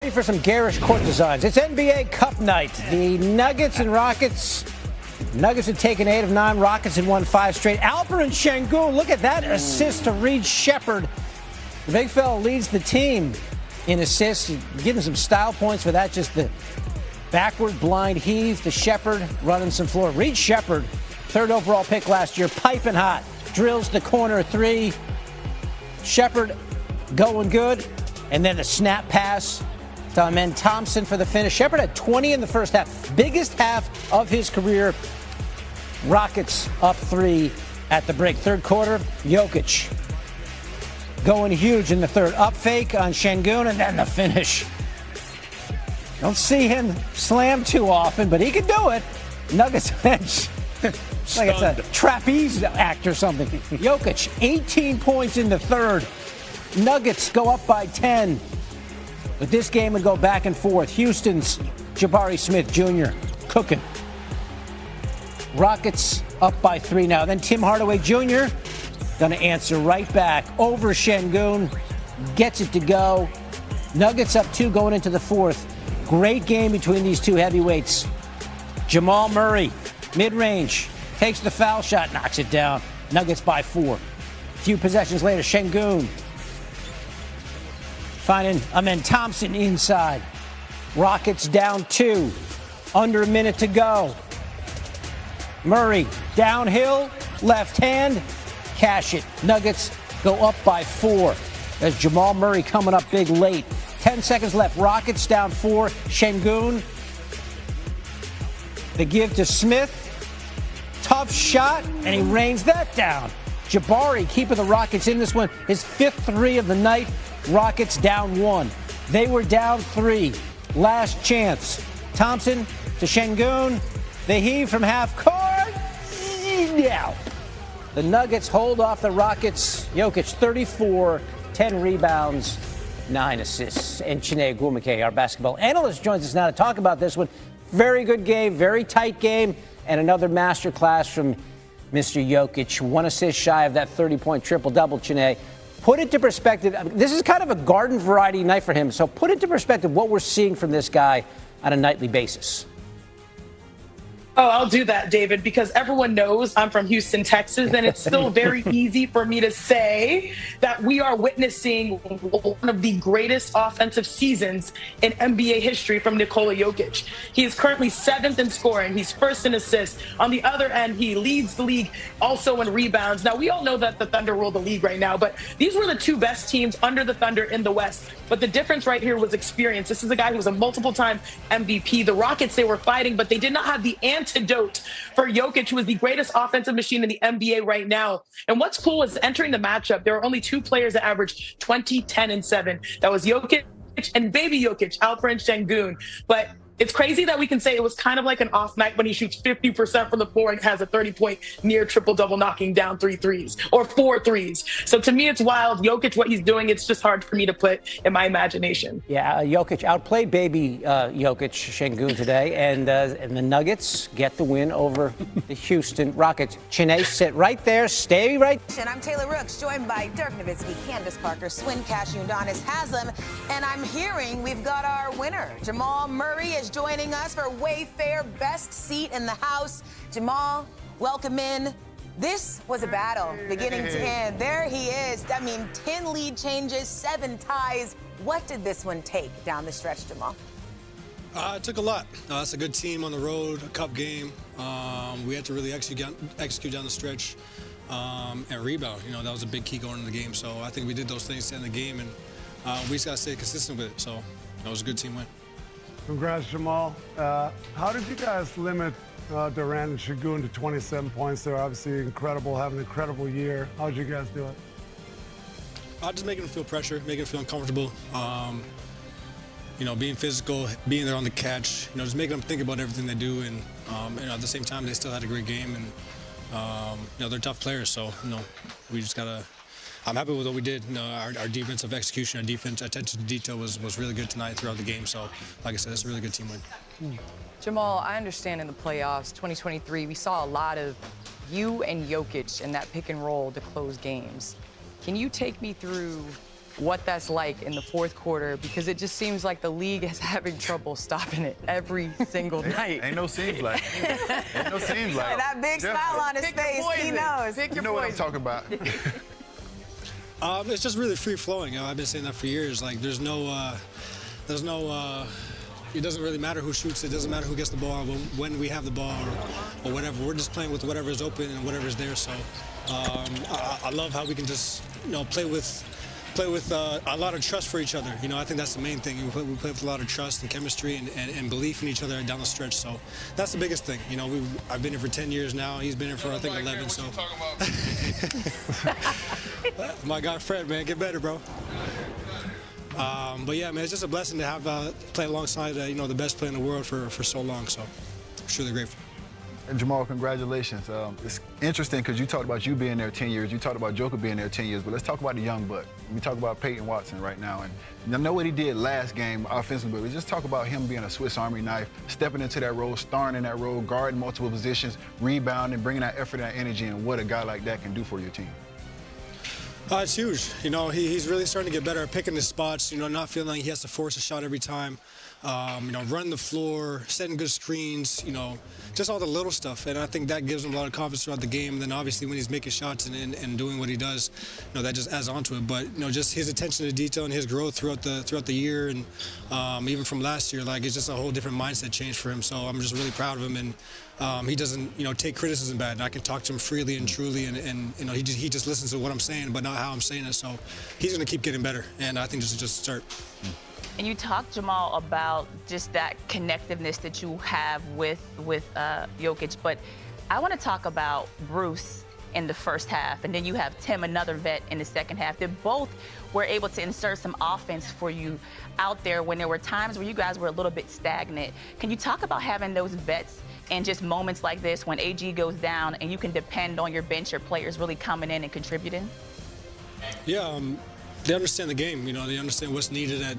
For some garish court designs. It's NBA Cup night. The Nuggets and Rockets. Nuggets have taken 8 of 9. Rockets have won 5 straight. Alperen Sengun, look at that assist to Reed Shepherd. The big fella leads the team in assists. Giving some style points for that. Just the backward blind heave to Shepherd running some floor. Reed Shepherd, 3rd overall pick last year, piping hot. Drills the corner 3. Shepherd going good. And then the snap pass to Amen Thompson for the finish. Shepherd had 20 in the first half. Biggest half of his career. Rockets up 3 at the break. Third quarter, Jokic going huge in the third. Up fake on Sengun, and then the finish. Don't see him slam too often, but he can do it. Nuggets bench. Like it's a trapeze act or something. Jokic, 18 points in the third. Nuggets go up by 10. But this game would go back and forth. Houston's Jabari Smith Jr. cooking. Rockets up by 3 now. Then Tim Hardaway Jr. going to answer right back over Sengun. Gets it to go. Nuggets up 2 going into the fourth. Great game between these two heavyweights. Jamal Murray, mid-range, takes the foul shot, knocks it down. Nuggets by 4. A few possessions later, Sengun finding Amen Thompson inside. Rockets down 2. Under a minute to go. Murray downhill, left hand, cash it. Nuggets go up by 4. There's Jamal Murray coming up big late. 10 seconds left. Rockets down 4. Sengun. The give to Smith. Tough shot, and he rains that down. Jabari keeping the Rockets in this one. His 5th 3 of the night. Rockets down 1. They were down 3. Last chance. Thompson to Sengun. The heave from half court. Yeah. The Nuggets hold off the Rockets. Jokic 34, 10 rebounds, 9 assists. And Chiney Ogwumike, our basketball analyst, joins us now to talk about this one. Very good game, very tight game, and another masterclass from Mr. Jokic. 1 assist shy of that 30-point triple-double, Chiney. Put it to perspective. This is kind of a garden variety night for him. So put it to perspective what we're seeing from this guy on a nightly basis. Oh, I'll do that, David, because everyone knows I'm from Houston, Texas, and it's still very easy for me to say that we are witnessing one of the greatest offensive seasons in NBA history from Nikola Jokic. He is currently 7th in scoring. He's 1st in assists. On the other end, he leads the league also in rebounds. Now, we all know that the Thunder rule the league right now, but these were the 2 best teams under the Thunder in the West. But the difference right here was experience. This is a guy who was a multiple-time MVP. The Rockets, they were fighting, but they did not have the antidote for Jokic, who is the greatest offensive machine in the NBA right now. And what's cool is entering the matchup, there are only 2 players that averaged 20, 10, and 7. That was Jokic and baby Jokic, Alperen Sengun. But it's crazy that we can say it was kind of like an off night when he shoots 50% from the floor and has a 30-point near triple-double, knocking down 3 threes or 4 threes. So to me, it's wild. Jokic, what he's doing, it's just hard for me to put in my imagination. Yeah, Jokic outplayed baby Jokic, Sengun today, and the Nuggets get the win over the Houston Rockets. Chiney, sit right there. Stay right. I'm Taylor Rooks, joined by Dirk Nowitzki, Candace Parker, Swin Cashew, Udonis Haslam, and I'm hearing we've got our winner. Jamal Murray is joining us for Wayfair Best Seat in the House. Jamal, welcome in. This was a battle beginning to end. There he is. I mean, 10 lead changes, 7 ties. What did this one take down the stretch, Jamal? It took a lot. It's a good team on the road, a cup game. We had to really execute down the stretch and rebound. You know, that was a big key going into the game. So I think we did those things to end the game, and we just got to stay consistent with it. So that was a good team win. Congrats, Jamal. How did you guys limit Durant and Sengun to 27 points? They're obviously incredible, having an incredible year. How did you guys do it? Just making them feel pressure, making them feel uncomfortable. You know, being physical, being there on the catch. You know, just making them think about everything they do, and you know, at the same time, they still had a great game, and you know, they're tough players. So you know, we just gotta. I'm happy with what we did. You know, our defensive execution, our defense attention to detail was really good tonight throughout the game. So, like I said, it's a really good team win. Jamal, I understand in the playoffs, 2023, we saw a lot of you and Jokic in that pick and roll to close games. Can you take me through what that's like in the fourth quarter, because it just seems like the league is having trouble stopping it every single night. Ain't no seems like. Ain't no seems like. That big smile on his face, he knows. You know what I'm talking about. It's just really free flowing. I've been saying that for years. Like there's no, it doesn't really matter who shoots. It doesn't matter who gets the ball when we have the ball or whatever. We're just playing with whatever's open and whatever's there. So I love how we can just play with a lot of trust for each other. I think that's the main thing. We play with a lot of trust and chemistry and belief in each other down the stretch. So that's the biggest thing. I've been here for 10 years now. He's been here for I think 11. So. My God, Fred, man, get better, bro. But yeah, man, it's just a blessing to have play alongside the best player in the world for so long. So, I'm truly grateful. And Jamal, congratulations. It's interesting because you talked about you being there 10 years. You talked about Joker being there 10 years. But let's talk about the young buck. We talk about Peyton Watson right now. And I know what he did last game offensively, but just talk about him being a Swiss Army knife, stepping into that role, starring in that role, guarding multiple positions, rebounding, bringing that effort and that energy, and what a guy like that can do for your team. It's huge. He's really starting to get better at picking his spots, not feeling like he has to force a shot every time. Run the floor, setting good screens, just all the little stuff. And I think that gives him a lot of confidence throughout the game. And then obviously when he's making shots and doing what he does, that just adds on to it. But, just his attention to detail and his growth throughout the year and even from last year, it's just a whole different mindset change for him. So I'm just really proud of him. And he doesn't, take criticism bad. And I can talk to him freely and truly. And he just listens to what I'm saying, but not how I'm saying it. So he's going to keep getting better. And I think this is just a start. And you talked, Jamal, about just that connectiveness that you have with Jokic, but I want to talk about Bruce in the first half, and then you have Tim, another vet, in the second half. They both were able to insert some offense for you out there when there were times where you guys were a little bit stagnant. Can you talk about having those vets and just moments like this when AG goes down and you can depend on your bench or players really coming in and contributing? Yeah, they understand the game. They understand what's needed at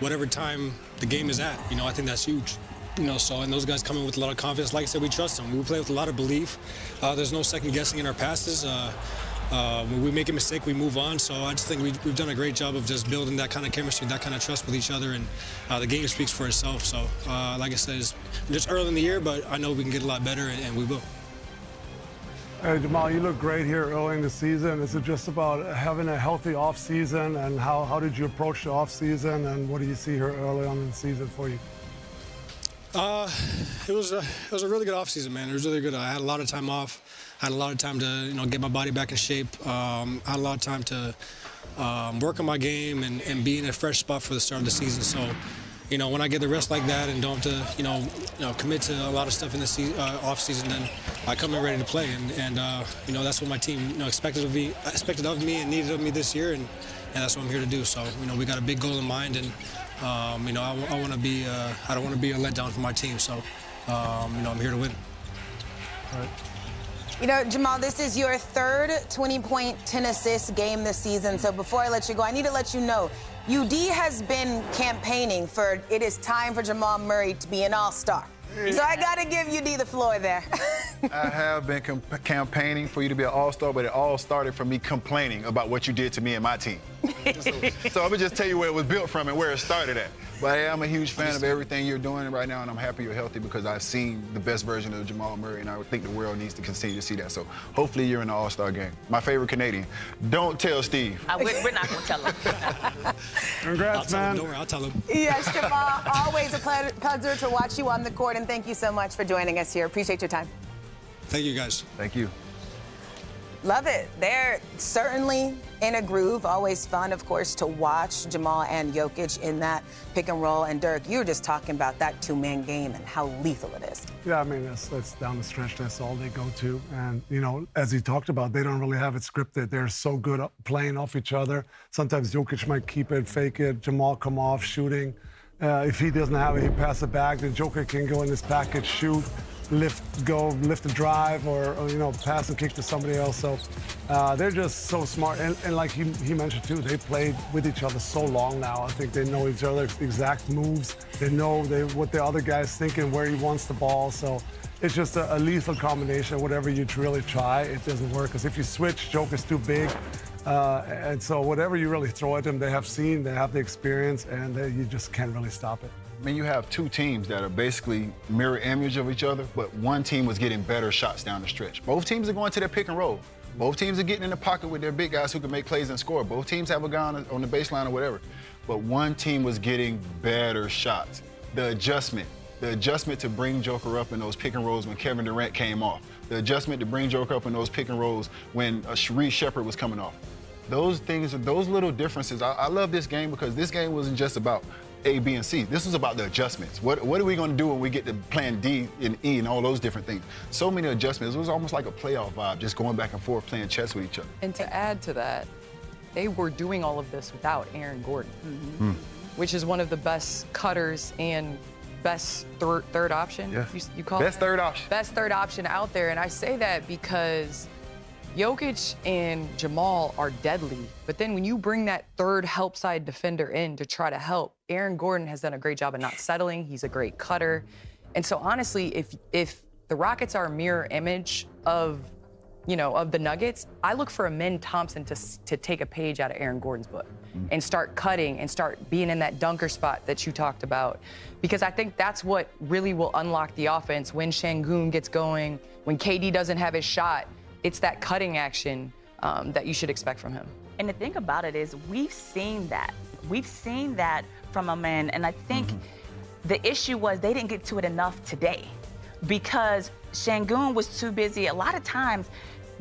whatever time the game is at. I think that's huge. And those guys come in with a lot of confidence. Like I said, we trust them. We play with a lot of belief. There's no second guessing in our passes. When we make a mistake, we move on. So I just think we've done a great job of just building that kind of chemistry, that kind of trust with each other, and the game speaks for itself. So like I said, it's just early in the year, but I know we can get a lot better, and we will. Hey, Jamal, you look great here early in the season. Is it just about having a healthy offseason, and how did you approach the offseason, and what do you see here early on in the season for you? It was a really good offseason, man. It was really good. I had a lot of time off. I had a lot of time to get my body back in shape. I had a lot of time to work on my game and be in a fresh spot for the start of the season. So, when I get the rest like that and don't have to, commit to a lot of stuff in the off season, then I come in ready to play. And that's what my team, expected of me and needed of me this year, and that's what I'm here to do. So, we got a big goal in mind, and I want to be. I don't want to be a letdown for my team. So, I'm here to win. All right. Jamal, this is your third 20-point, 10-assist game this season. So before I let you go, I need to let you know, UD has been campaigning for it is time for Jamal Murray to be an all-star. So I got to give UD the floor there. I have been campaigning for you to be an all-star, but it all started from me complaining about what you did to me and my team. So I'm going to just tell you where it was built from and where it started at. But hey, I'm a huge fan of everything you're doing right now, and I'm happy you're healthy because I've seen the best version of Jamal Murray, and I think the world needs to continue to see that. So hopefully you're in the All-Star game. My favorite Canadian. Don't tell Steve. We're not going to tell him. Congrats, man. Don't worry, I'll tell him. Yes, Jamal, always a pleasure to watch you on the court, and thank you so much for joining us here. Appreciate your time. Thank you, guys. Thank you. Love it. They're certainly in a groove. Always fun, of course, to watch Jamal and Jokic in that pick and roll. And Dirk, you were just talking about that two-man game and how lethal it is. Yeah, I mean, that's down the stretch. That's all they go to. And, as he talked about, they don't really have it scripted. They're so good at playing off each other. Sometimes Jokic might keep it, fake it. Jamal come off shooting. If he doesn't have it, he pass it back. The Joker can go in this package, shoot, lift a drive, or pass and kick to somebody else. So they're just so smart. And like he mentioned too, they played with each other so long now. I think they know each other's exact moves. They know what the other guy's thinking, where he wants the ball. So it's just a lethal combination. Whatever you really try, it doesn't work. Because if you switch, Joker's too big. And so whatever you really throw at them, they have seen, they have the experience, and you just can't really stop it. I mean, you have two teams that are basically mirror image of each other, but one team was getting better shots down the stretch. Both teams are going to their pick and roll. Both teams are getting in the pocket with their big guys who can make plays and score. Both teams have a guy on the baseline or whatever. But one team was getting better shots. The adjustment to bring Joker up in those pick and rolls when Kevin Durant came off. The adjustment to bring Joker up in those pick and rolls when Reed Shepard was coming off. Those things, those little differences. I love this game because this game wasn't just about A, B, and C. This was about the adjustments. What are we going to do when we get to plan D and E and all those different things? So many adjustments. It was almost like a playoff vibe, just going back and forth playing chess with each other. And to add to that, they were doing all of this without Aaron Gordon, which is one of the best cutters and best third option. Yeah. You call best it? third option. Best third option out there. And I say that because Jokic and Jamal are deadly, but then when you bring that third help side defender in to try to help, Aaron Gordon has done a great job of not settling. He's a great cutter. And so honestly, if the Rockets are a mirror image of the Nuggets, I look for Amen Thompson to take a page out of Aaron Gordon's book and start cutting and start being in that dunker spot that you talked about. Because I think that's what really will unlock the offense when Şengün gets going, when KD doesn't have his shot. It's that cutting action that you should expect from him. And the thing about it is we've seen that. We've seen that from Amen, and I think the issue was they didn't get to it enough today because Şengün was too busy a lot of times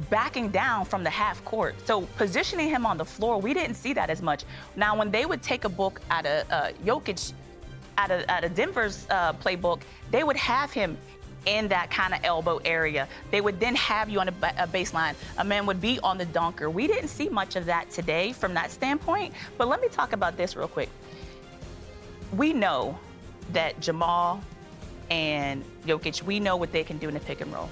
backing down from the half court. So positioning him on the floor, we didn't see that as much. Now, when they would take a book out of Jokic, out of Denver's playbook, they would have him in that kind of elbow area. They would then have you on a baseline. A man would be on the dunker. We didn't see much of that today from that standpoint. But let me talk about this real quick. We know that Jamal and Jokic, we know what they can do in the pick and roll.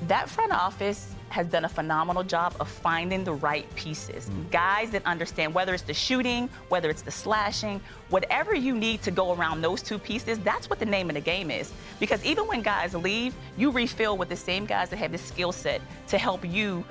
That front office has done a phenomenal job of finding the right pieces. Guys that understand whether it's the shooting, whether it's the slashing, whatever you need to go around those two pieces, that's what the name of the game is. Because even when guys leave, you refill with the same guys that have the skill set to help you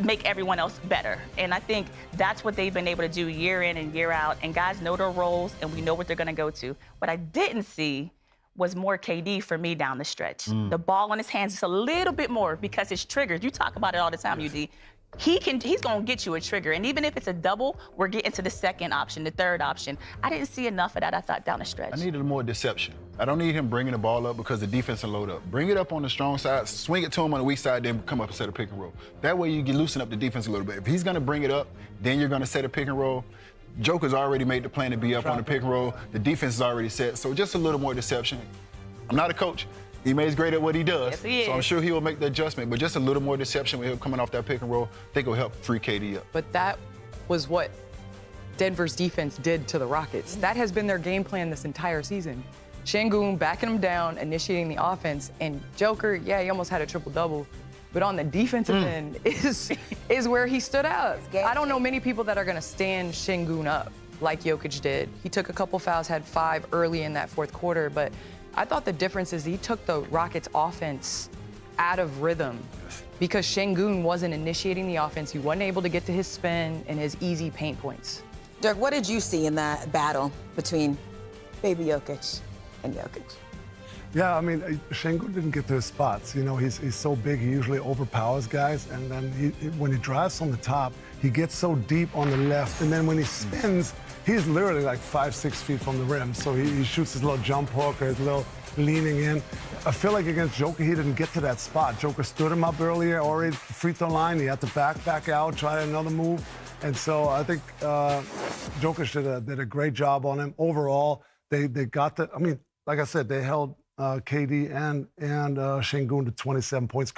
make everyone else better. And I think that's what they've been able to do year in and year out. And guys know their roles and we know what they're gonna go to. What I didn't see was more KD for me down the stretch. The ball in his hands just a little bit more because his triggers, you talk about it all the time, UD. He's gonna get you a trigger. And even if it's a double, we're getting to the second option, the third option. I didn't see enough of that, I thought, down the stretch. I needed more deception. I don't need him bringing the ball up because the defense will load up. Bring it up on the strong side, swing it to him on the weak side, then come up and set a pick and roll. That way you can loosen up the defense a little bit. If he's gonna bring it up, then you're gonna set a pick and roll. Joker's already made the plan to be up on the pick and roll. The defense is already set, so just a little more deception. I'm not a coach. He's great at what he does, yes, he is. So I'm sure he will make the adjustment, but just a little more deception with him coming off that pick and roll, I think will help free KD up. But that was what Denver's defense did to the Rockets. That has been their game plan this entire season. Şengün backing him down, initiating the offense, and Joker, yeah, he almost had a triple-double, but on the defensive end is where he stood out. I don't know many people that are gonna stand Şengün up like Jokic did. He took a couple fouls, had 5 early in that fourth quarter, but I thought the difference is he took the Rockets offense out of rhythm because Şengün wasn't initiating the offense. He wasn't able to get to his spin and his easy paint points. Dirk, what did you see in that battle between baby Jokic and Jokic? Yeah, I mean, Şengün didn't get to his spots. He's so big, he usually overpowers guys, and then when he drives from the top, he gets so deep on the left, and then when he spins, he's literally like 5-6 feet from the rim. So he shoots his little jump hook or his little leaning in. I feel like against Joker, he didn't get to that spot. Joker stood him up earlier, already free throw line. He had to back out, try another move. And so I think Joker did a great job on him. Overall, they got like I said, they held KD and Şengün to 27 points.